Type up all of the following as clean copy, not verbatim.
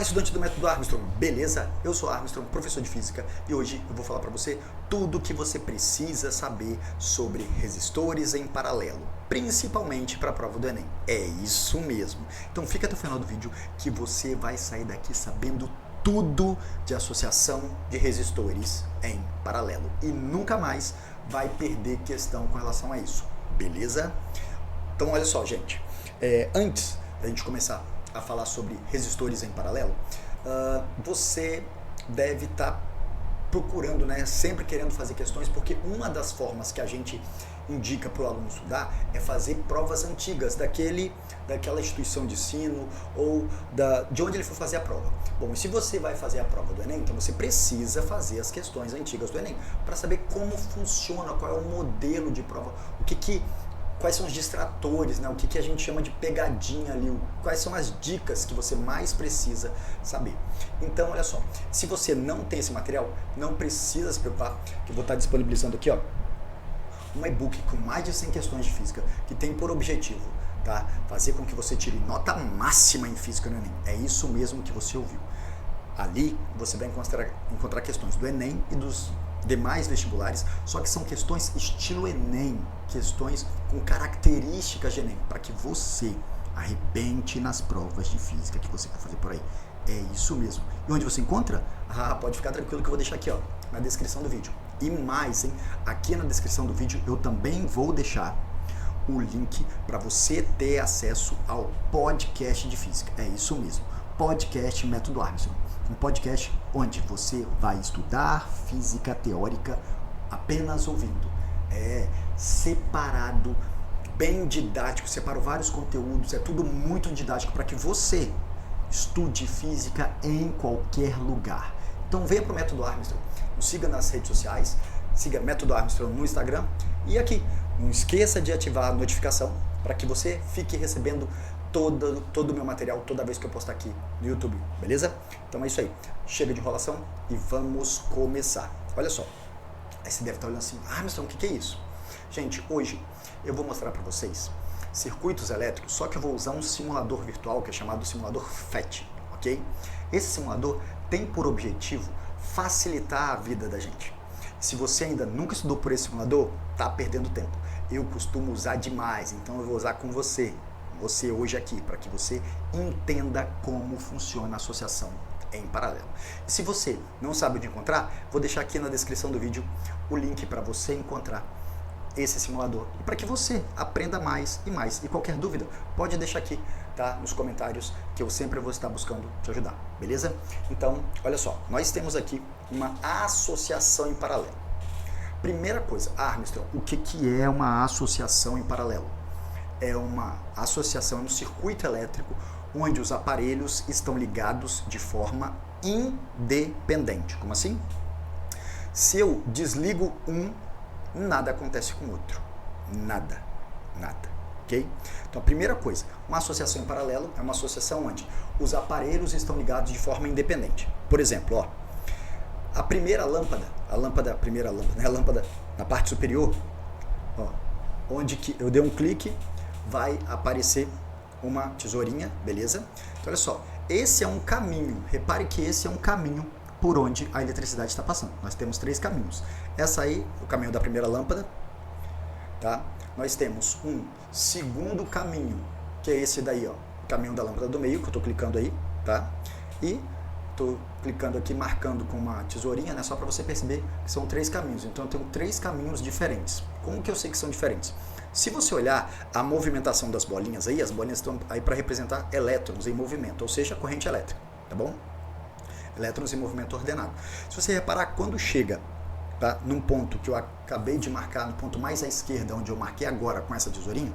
Fala, estudante do método Armstrong, beleza? Eu sou Armstrong, professor de física, e hoje eu vou falar para você tudo o que você precisa saber sobre resistores em paralelo, principalmente para a prova do Enem. É isso mesmo. Então fica até o final do vídeo que você vai sair daqui sabendo tudo de associação de resistores em paralelo e nunca mais vai perder questão com relação a isso, beleza? Então olha só, gente, antes da gente começar a falar sobre resistores em paralelo, você deve estar procurando, sempre querendo fazer questões, porque uma das formas que a gente indica para o aluno estudar é fazer provas antigas daquela instituição de ensino ou de onde ele for fazer a prova. Bom, e se você vai fazer a prova do Enem, então você precisa fazer as questões antigas do Enem para saber como funciona, qual é o modelo de prova, quais são os distratores, o que a gente chama de pegadinha ali, quais são as dicas que você mais precisa saber. Então, olha só, se você não tem esse material, não precisa se preocupar, que eu vou estar disponibilizando aqui, um e-book com mais de 100 questões de física, que tem por objetivo, fazer com que você tire nota máxima em física no Enem. É isso mesmo que você ouviu. Ali você vai encontrar questões do Enem e dos demais vestibulares, só que são questões estilo Enem, questões com características de Enem, para que você arrebente nas provas de física que você vai fazer por aí. É isso mesmo. E onde você encontra? Pode ficar tranquilo que eu vou deixar aqui, na descrição do vídeo. E mais, aqui na descrição do vídeo eu também vou deixar o link para você ter acesso ao podcast de física. É isso mesmo. Podcast Método Armstrong. Um podcast onde você vai estudar física teórica apenas ouvindo. É separado, bem didático, separo vários conteúdos, é tudo muito didático para que você estude física em qualquer lugar. Então venha para o Método Armstrong, nos siga nas redes sociais, siga Método Armstrong no Instagram e aqui. Não esqueça de ativar a notificação para que você fique recebendo todo o meu material toda vez que eu postar aqui no YouTube, beleza? Então é isso aí. Chega de enrolação e vamos começar. Olha só. Aí você deve estar olhando assim, Armstrong, o que é isso? Gente, hoje eu vou mostrar para vocês circuitos elétricos, só que eu vou usar um simulador virtual que é chamado simulador FET, ok? Esse simulador tem por objetivo facilitar a vida da gente. Se você ainda nunca estudou por esse simulador, tá perdendo tempo. Eu costumo usar demais, então eu vou usar com você hoje aqui, para que você entenda como funciona a associação em paralelo. E se você não sabe onde encontrar, vou deixar aqui na descrição do vídeo o link para você encontrar esse simulador e para que você aprenda mais e mais. E qualquer dúvida, pode deixar aqui, nos comentários, que eu sempre vou estar buscando te ajudar, beleza? Então, olha só, nós temos aqui uma associação em paralelo. Primeira coisa, Armstrong, o que é uma associação em paralelo? É uma associação no circuito elétrico onde os aparelhos estão ligados de forma independente. Como assim? Se eu desligo um, nada acontece com o outro. Nada. Ok? Então a primeira coisa, uma associação em paralelo é uma associação onde os aparelhos estão ligados de forma independente. Por exemplo, a primeira lâmpada, a lâmpada na parte superior, onde que eu dei um clique, vai aparecer uma tesourinha, beleza? Então olha só, esse é um caminho, repare que esse é um caminho por onde a eletricidade está passando. Nós temos 3 caminhos. Essa aí, o caminho da primeira lâmpada, Nós temos um segundo caminho, que é esse daí, o caminho da lâmpada do meio, que eu estou clicando aí, E estou clicando aqui, marcando com uma tesourinha, só para você perceber que são 3 caminhos. Então eu tenho 3 caminhos diferentes. Como que eu sei que são diferentes? Se você olhar a movimentação das bolinhas aí, as bolinhas estão aí para representar elétrons em movimento, ou seja, corrente elétrica, tá bom? Elétrons em movimento ordenado. Se você reparar, quando chega num ponto que eu acabei de marcar, no ponto mais à esquerda, onde eu marquei agora com essa tesourinha,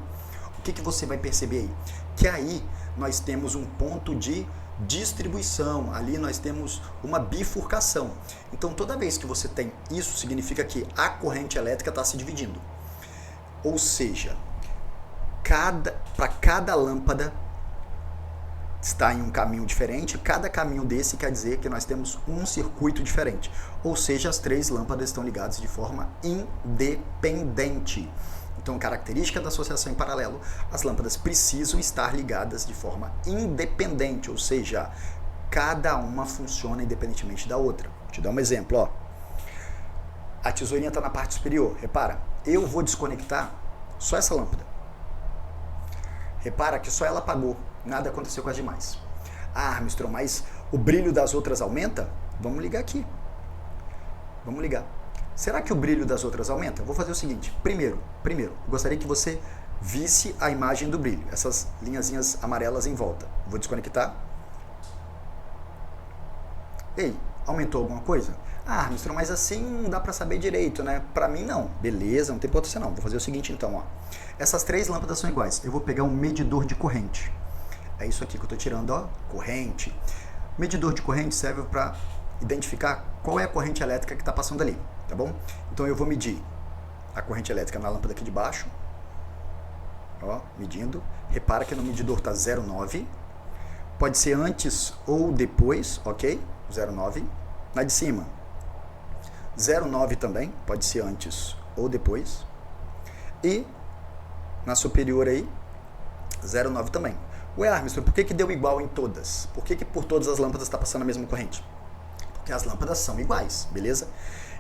o que você vai perceber aí? Que aí nós temos um ponto de distribuição, ali nós temos uma bifurcação. Então toda vez que você tem isso, significa que a corrente elétrica está se dividindo. Ou seja, para cada lâmpada está em um caminho diferente, cada caminho desse quer dizer que nós temos um circuito diferente. Ou seja, as 3 lâmpadas estão ligadas de forma independente. Então, característica da associação em paralelo, as lâmpadas precisam estar ligadas de forma independente, ou seja, cada uma funciona independentemente da outra. Vou te dar um exemplo, ó. A tesourinha está na parte superior. Repara, eu vou desconectar só essa lâmpada. Repara que só ela apagou, nada aconteceu com as demais. Ah, Armstrong, mas o brilho das outras aumenta? Vamos ligar aqui. Vamos ligar. Será que o brilho das outras aumenta? Vou fazer o seguinte. Primeiro, gostaria que você visse a imagem do brilho. Essas linhazinhas amarelas em volta. Vou desconectar. Ei, aumentou alguma coisa? Ah, Armstrong, mas assim não dá pra saber direito, né? Pra mim não. Beleza, não tem importância não. Vou fazer o seguinte então, ó. Essas três lâmpadas são iguais. Eu vou pegar um medidor de corrente. É isso aqui que eu tô tirando, ó. Corrente. Medidor de corrente serve para identificar qual é a corrente elétrica que está passando ali, tá bom? Então eu vou medir a corrente elétrica na lâmpada aqui de baixo. Ó, medindo. Repara que no medidor tá 0,9. Pode ser antes ou depois, ok? 0,9. Na de cima, 0,9 também, pode ser antes ou depois. E na superior aí, 0,9 também. Ué, Armstrong, por que deu igual em todas? Por que por todas as lâmpadas está passando a mesma corrente? Porque as lâmpadas são iguais, beleza?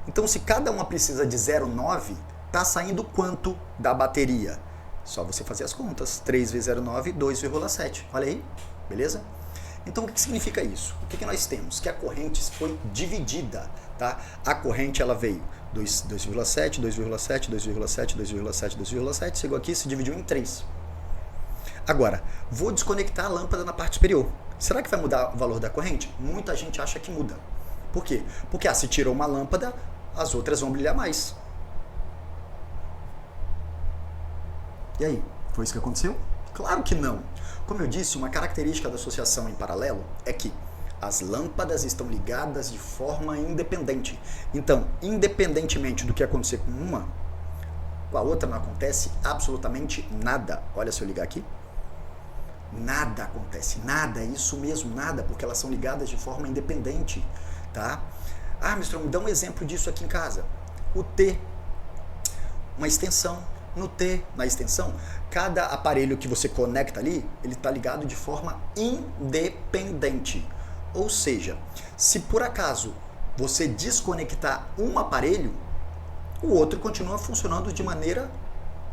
Então, se cada uma precisa de 0,9, tá saindo quanto da bateria? Só você fazer as contas. 3 vezes 0,9, 2,7. Olha aí, beleza? Então, o que significa isso? O que nós temos? Que a corrente foi dividida, tá? A corrente, ela veio 2,7, 2,7, 2,7, 2,7, 2,7, chegou aqui e se dividiu em 3. Agora, vou desconectar a lâmpada na parte superior. Será que vai mudar o valor da corrente? Muita gente acha que muda. Por quê? Porque se tirou uma lâmpada, as outras vão brilhar mais. E aí, foi isso que aconteceu? Claro que não. Como eu disse, uma característica da associação em paralelo é que as lâmpadas estão ligadas de forma independente. Então, independentemente do que acontecer com uma, com a outra não acontece absolutamente nada. Olha, se eu ligar aqui, nada acontece, nada, isso mesmo, nada, porque elas são ligadas de forma independente, tá? Armstrong, me dá um exemplo disso aqui em casa. O T, uma extensão. No T, na extensão, cada aparelho que você conecta ali, ele está ligado de forma independente. Ou seja, se por acaso você desconectar um aparelho, o outro continua funcionando de maneira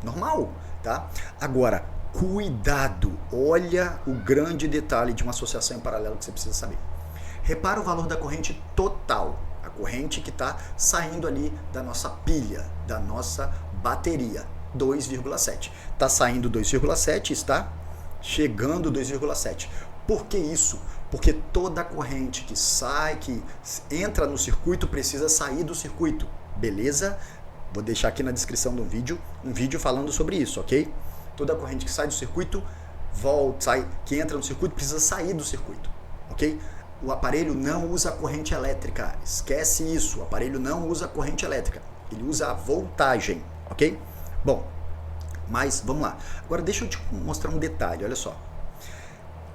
normal, tá? Agora, cuidado, olha o grande detalhe de uma associação em paralelo que você precisa saber. Repara o valor da corrente total, a corrente que está saindo ali da nossa pilha, da nossa bateria. 2,7. Está saindo 2,7, está chegando 2,7. Por que isso? Porque toda corrente que sai, que entra no circuito, precisa sair do circuito. Beleza? Vou deixar aqui na descrição do vídeo um vídeo falando sobre isso, ok? Toda corrente que sai do circuito, que entra no circuito, precisa sair do circuito, ok? O aparelho não usa corrente elétrica. Esquece isso. O aparelho não usa corrente elétrica. Ele usa a voltagem, ok? Bom, mas vamos lá. Agora deixa eu te mostrar um detalhe, olha só.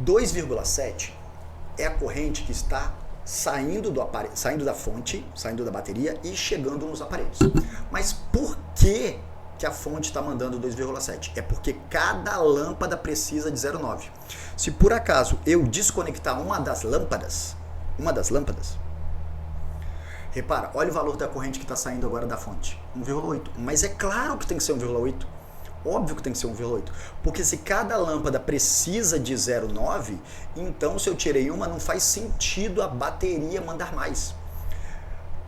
2,7 é a corrente que está saindo do aparelho, saindo da fonte, saindo da bateria e chegando nos aparelhos. Mas por que a fonte está mandando 2,7? É porque cada lâmpada precisa de 0,9. Se por acaso eu desconectar uma das lâmpadas, repara, olha o valor da corrente que está saindo agora da fonte, 1,8. Mas é claro que tem que ser 1,8. Óbvio que tem que ser 1,8. Porque se cada lâmpada precisa de 0,9, então se eu tirei uma, não faz sentido a bateria mandar mais.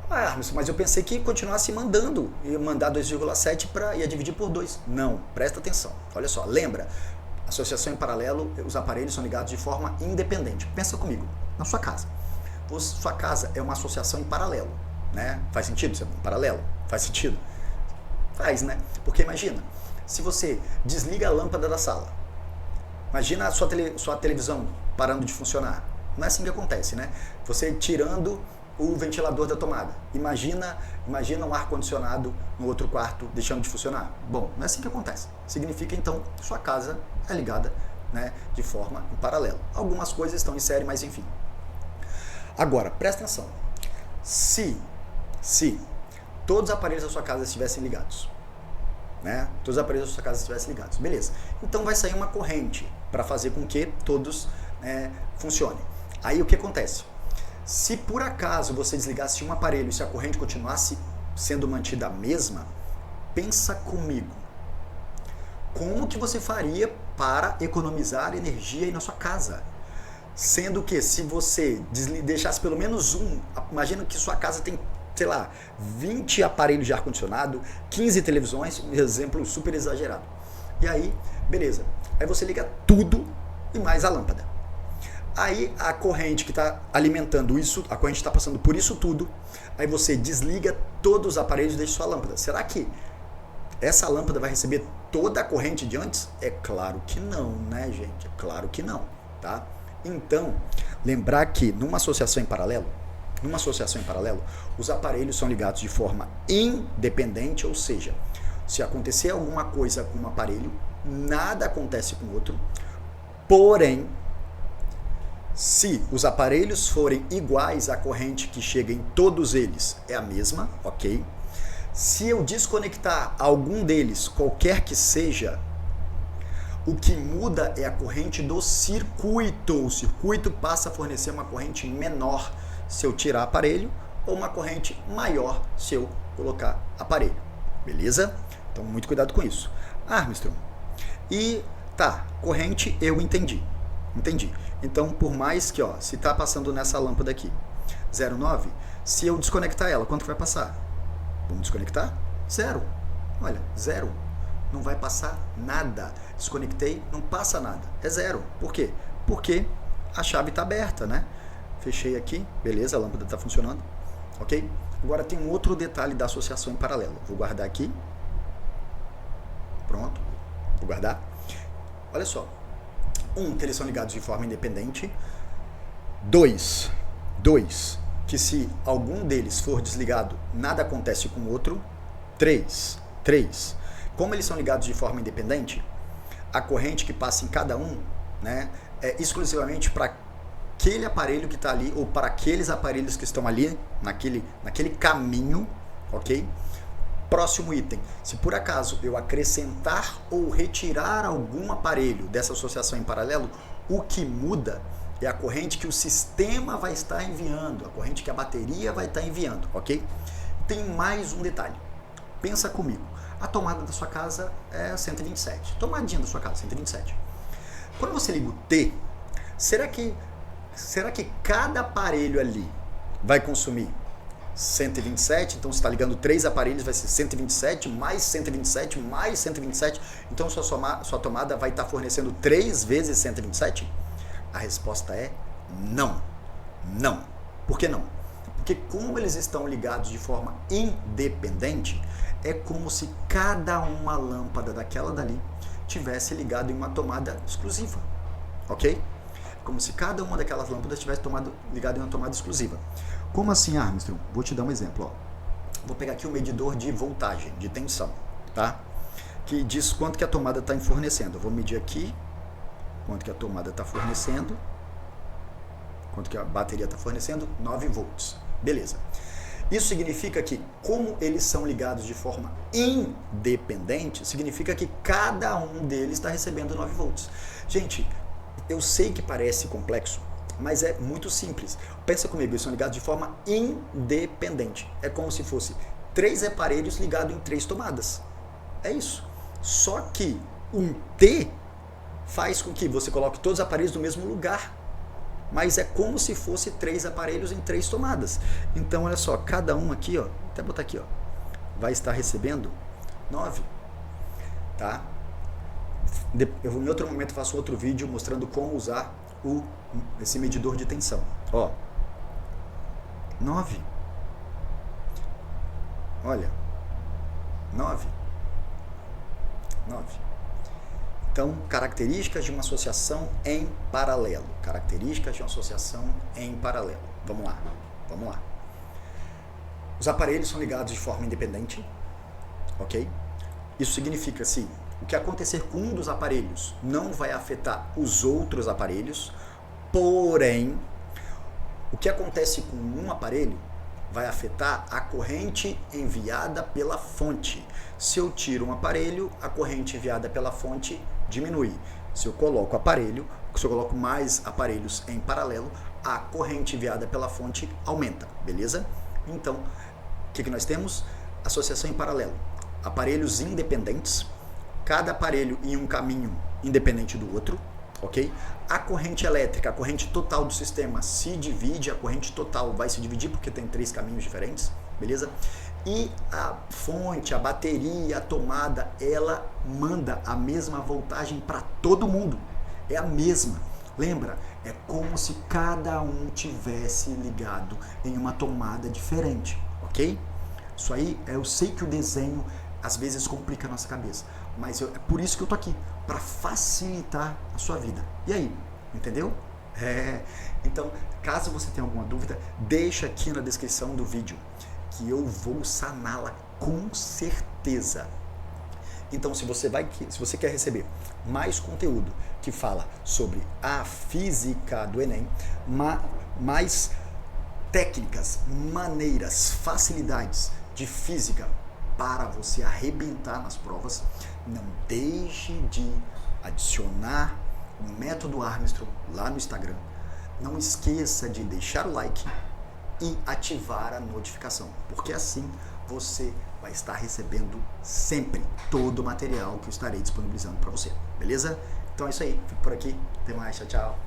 Ah, mas eu pensei que continuasse mandando, ia mandar 2,7 ia dividir por 2. Não, presta atenção. Olha só, lembra, associação em paralelo, os aparelhos são ligados de forma independente. Pensa comigo, na sua casa. Sua casa é uma associação em paralelo, né? Faz sentido ser um paralelo? Faz sentido? Faz, né? Porque imagina, se você desliga a lâmpada da sala, imagina a sua televisão parando de funcionar. Não é assim que acontece, né? Você tirando o ventilador da tomada. Imagina um ar-condicionado no outro quarto deixando de funcionar. Bom, não é assim que acontece. Significa, então, que sua casa é ligada, né, de forma em paralelo. Algumas coisas estão em série, mas enfim. Agora, presta atenção. Se todos os aparelhos da sua casa estivessem ligados, né? Todos os aparelhos da sua casa estivessem ligados, beleza. Então vai sair uma corrente para fazer com que todos funcionem. Aí o que acontece? Se por acaso você desligasse um aparelho e se a corrente continuasse sendo mantida a mesma, pensa comigo. Como que você faria para economizar energia aí na sua casa? Sendo que se você deixasse pelo menos um, imagina que sua casa tem, sei lá, 20 aparelhos de ar-condicionado, 15 televisões, um exemplo super exagerado. E aí, beleza. Aí você liga tudo e mais a lâmpada. Aí a corrente que está alimentando isso, a corrente está passando por isso tudo, aí você desliga todos os aparelhos e deixa sua lâmpada. Será que essa lâmpada vai receber toda a corrente de antes? É claro que não, né, gente? É claro que não, tá? Então, lembrar que numa associação em paralelo, os aparelhos são ligados de forma independente, ou seja, se acontecer alguma coisa com um aparelho, nada acontece com o outro. Porém, se os aparelhos forem iguais, a corrente que chega em todos eles é a mesma, ok? Se eu desconectar algum deles, qualquer que seja, o que muda é a corrente do circuito. O circuito passa a fornecer uma corrente menor se eu tirar aparelho ou uma corrente maior se eu colocar aparelho. Beleza? Então, muito cuidado com isso. Armstrong. E tá, corrente eu entendi. Então, por mais que, se tá passando nessa lâmpada aqui, 0,9, se eu desconectar ela, quanto vai passar? Vamos desconectar? 0. Olha, 0. Não vai passar nada. Desconectei, não passa nada. É 0. Por quê? Porque a chave está aberta, né? Fechei aqui, beleza, a lâmpada está funcionando, ok? Agora tem um outro detalhe da associação em paralelo. Vou guardar aqui. Pronto. Vou guardar. Olha só. Que eles são ligados de forma independente. 2, que se algum deles for desligado, nada acontece com o outro. 3, como eles são ligados de forma independente, a corrente que passa em cada um, né, é exclusivamente para aquele aparelho que está ali, ou para aqueles aparelhos que estão ali, naquele caminho, ok? Próximo item, se por acaso eu acrescentar ou retirar algum aparelho dessa associação em paralelo, o que muda é a corrente que o sistema vai estar enviando, a corrente que a bateria vai estar enviando, ok? Tem mais um detalhe, pensa comigo, a tomada da sua casa é 127, tomadinha da sua casa, 127. Quando você liga o T, será que cada aparelho ali vai consumir 127, então você está ligando 3 aparelhos, vai ser 127, mais 127, mais 127, então sua tomada vai estar fornecendo 3 vezes 127? A resposta é não. Não. Por que não? Porque como eles estão ligados de forma independente, é como se cada uma lâmpada daquela dali tivesse ligado em uma tomada exclusiva, ok? Como se cada uma daquelas lâmpadas tivesse ligado em uma tomada exclusiva. Como assim, Armstrong? Vou te dar um exemplo. Vou pegar aqui o medidor de voltagem, de tensão, tá? Que diz quanto que a tomada está fornecendo. Eu vou medir aqui quanto que a tomada está fornecendo, quanto que a bateria está fornecendo, 9 volts. Beleza. Isso significa que, como eles são ligados de forma independente, significa que cada um deles está recebendo 9 volts. Gente, eu sei que parece complexo, mas é muito simples. Pensa comigo, eles são ligados de forma independente. É como se fosse 3 aparelhos ligados em 3 tomadas. É isso. Só que um T faz com que você coloque todos os aparelhos no mesmo lugar. Mas é como se fosse 3 aparelhos em 3 tomadas. Então, olha só, cada um aqui, até botar aqui, vai estar recebendo 9. Tá? Eu, em outro momento, faço outro vídeo mostrando como usar esse medidor de tensão. 9. Olha, 9. Então, características de uma associação em paralelo. Vamos lá. Os aparelhos são ligados de forma independente, ok? Isso significa se o que acontecer com um dos aparelhos não vai afetar os outros aparelhos, porém, o que acontece com um aparelho vai afetar a corrente enviada pela fonte. Se eu tiro um aparelho, a corrente enviada pela fonte diminui. Se eu coloco mais aparelhos em paralelo, a corrente enviada pela fonte aumenta, beleza? Então, o que nós temos? Associação em paralelo. Aparelhos independentes, cada aparelho em um caminho independente do outro, ok? A corrente elétrica, a corrente total do sistema se divide, a corrente total vai se dividir porque tem 3 caminhos diferentes, beleza? E a fonte, a bateria, a tomada, ela manda a mesma voltagem para todo mundo. É a mesma. Lembra? É como se cada um tivesse ligado em uma tomada diferente, ok? Isso aí, eu sei que o desenho às vezes complica a nossa cabeça, mas é por isso que eu tô aqui, para facilitar a sua vida. E aí, entendeu? Então, caso você tenha alguma dúvida, deixa aqui na descrição do vídeo, que eu vou saná-la com certeza. Então, se você quer receber mais conteúdo que fala sobre a física do Enem, mais técnicas, maneiras, facilidades de física para você arrebentar nas provas, não deixe de adicionar o método Armstrong lá no Instagram. Não esqueça de deixar o like e ativar a notificação, porque assim você vai estar recebendo sempre todo o material que eu estarei disponibilizando para você, beleza? Então é isso aí, fico por aqui, até mais, tchau, tchau.